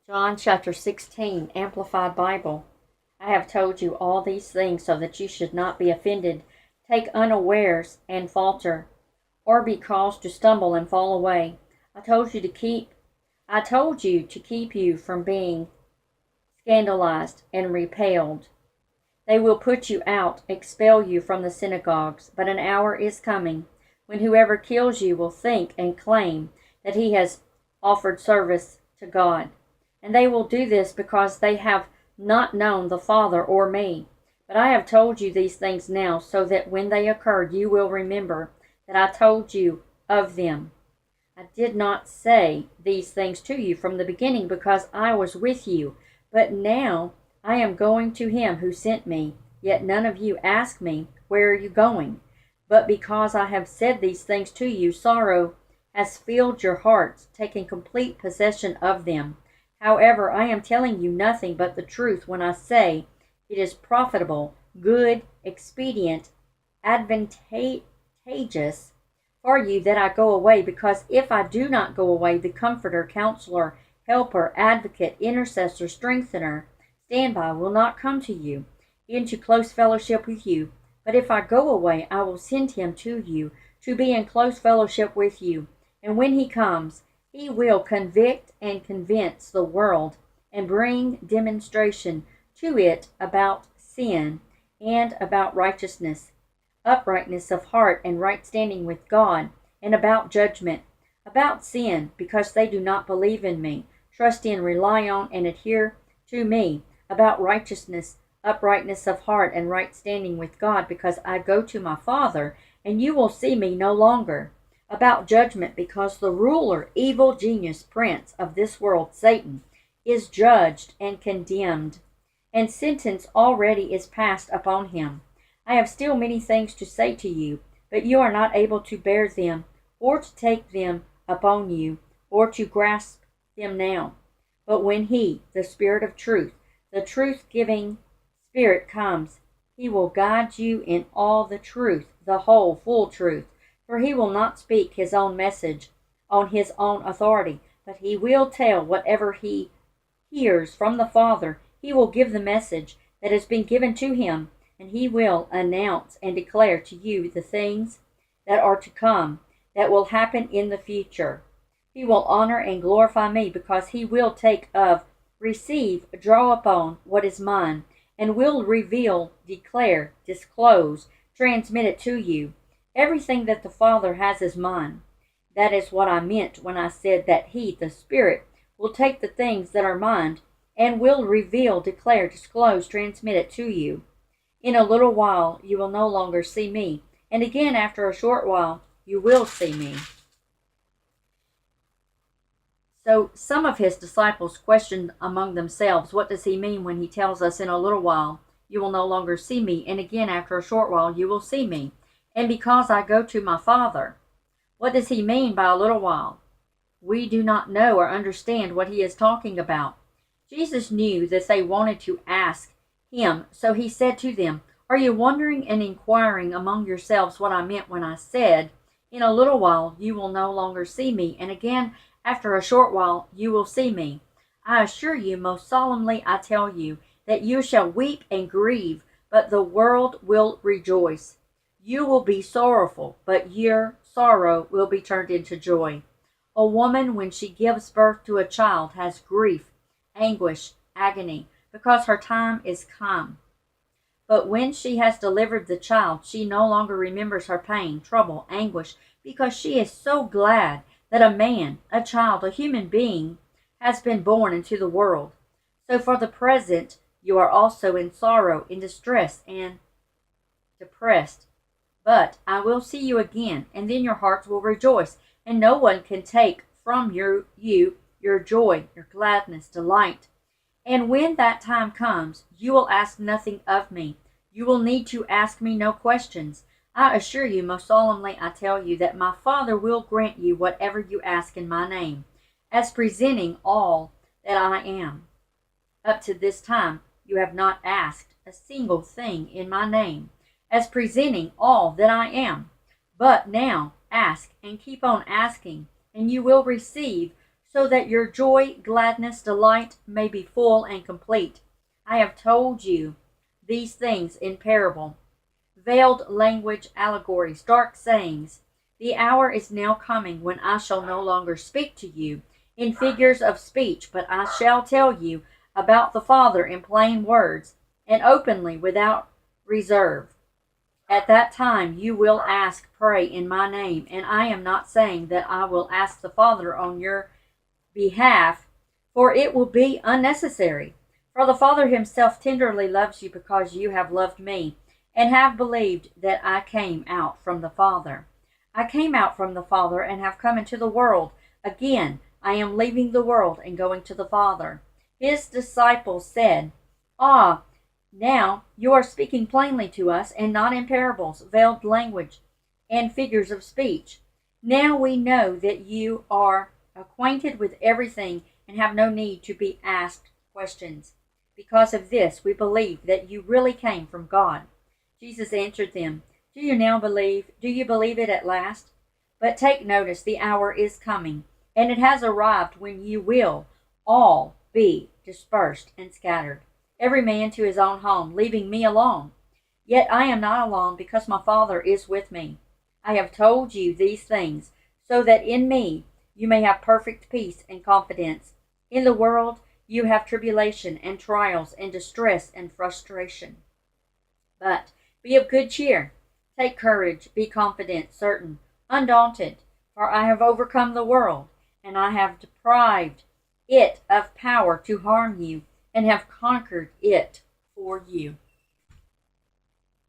John chapter 16, Amplified Bible. I have told you all these things so that you should not be offended, take unawares and falter, or be caused to stumble and fall away. I told you to keep you from being scandalized and repelled. They will put you out, expel you from the synagogues, but an hour is coming when whoever kills you will think and claim that he has offered service to God. And they will do this because they have not known the Father or me. But I have told you these things now, so that when they occur, you will remember that I told you of them. I did not say these things to you from the beginning because I was with you, but now I am going to him who sent me. Yet none of you ask me, where are you going? But because I have said these things to you, sorrow has filled your hearts, taking complete possession of them. However, I am telling you nothing but the truth when I say it is profitable, good, expedient, advantageous for you that I go away, because if I do not go away, the Comforter, Counselor, Helper, Advocate, Intercessor, Strengthener, Standby will not come to you into close fellowship with you. But if I go away, I will send him to you to be in close fellowship with you. And when he comes, he will convict and convince the world and bring demonstration to it about sin and about righteousness, uprightness of heart and right standing with God, and about judgment, about sin, because they do not believe in me, trust in, rely on, and adhere to me, about righteousness, uprightness of heart and right standing with God, because I go to my Father, and you will see me no longer, about judgment, because the ruler, evil genius, prince of this world, Satan, is judged and condemned, and sentence already is passed upon him. I have still many things to say to you, but you are not able to bear them, or to take them upon you, or to grasp them now. But when he, the Spirit of truth, the truth-giving Spirit comes, he will guide you in all the truth, the whole full truth. For he will not speak his own message on his own authority, but he will tell whatever he hears from the Father. He will give the message that has been given to him, and he will announce and declare to you the things that are to come, that will happen in the future. He will honor and glorify me, because he will take of, receive, draw upon what is mine, and will reveal, declare, disclose, transmit it to you. Everything that the Father has is mine. That is what I meant when I said that he, the Spirit, will take the things that are mine and will reveal, declare, disclose, transmit it to you. In a little while you will no longer see me, and again after a short while you will see me. So some of his disciples questioned among themselves, what does he mean when he tells us in a little while you will no longer see me, and again after a short while you will see me? And because I go to my Father. What does he mean by a little while? We do not know or understand what he is talking about. Jesus knew that they wanted to ask him, so he said to them, are you wondering and inquiring among yourselves what I meant when I said, in a little while you will no longer see me, and again after a short while you will see me? I assure you, most solemnly I tell you, that you shall weep and grieve, but the world will rejoice. You will be sorrowful, but your sorrow will be turned into joy. A woman, when she gives birth to a child, has grief, anguish, agony, because her time is come. But when she has delivered the child, she no longer remembers her pain, trouble, anguish, because she is so glad that a man, a child, a human being, has been born into the world. So for the present, you are also in sorrow, in distress, and depressed. But I will see you again, and then your hearts will rejoice, and no one can take from you your joy, your gladness, delight. And when that time comes, you will ask nothing of me. You will need to ask me no questions. I assure you, most solemnly I tell you, that my Father will grant you whatever you ask in my name, as presenting all that I am. Up to this time, you have not asked a single thing in my name, as presenting all that I am. But now ask and keep on asking, and you will receive, so that your joy, gladness, delight may be full and complete. I have told you these things in parable, veiled language, allegories, dark sayings. The hour is now coming when I shall no longer speak to you in figures of speech, but I shall tell you about the Father in plain words and openly without reserve. At that time you will ask, pray in my name, and I am not saying that I will ask the Father on your behalf, for it will be unnecessary. For the Father himself tenderly loves you because you have loved me, and have believed that I came out from the Father. I came out from the Father and have come into the world. Again, I am leaving the world and going to the Father. His disciples said, Ah, now you are speaking plainly to us, and not in parables, veiled language, and figures of speech. Now we know that you are acquainted with everything and have no need to be asked questions. Because of this, we believe that you really came from God. Jesus answered them, Do you now believe? Do you believe it at last? But take notice, the hour is coming, and it has arrived when you will all be dispersed and scattered, every man to his own home, leaving me alone. Yet I am not alone, because my Father is with me. I have told you these things, so that in me you may have perfect peace and confidence. In the world you have tribulation and trials and distress and frustration. But be of good cheer. Take courage, be confident, certain, undaunted, for I have overcome the world, and I have deprived it of power to harm you, and have conquered it for you.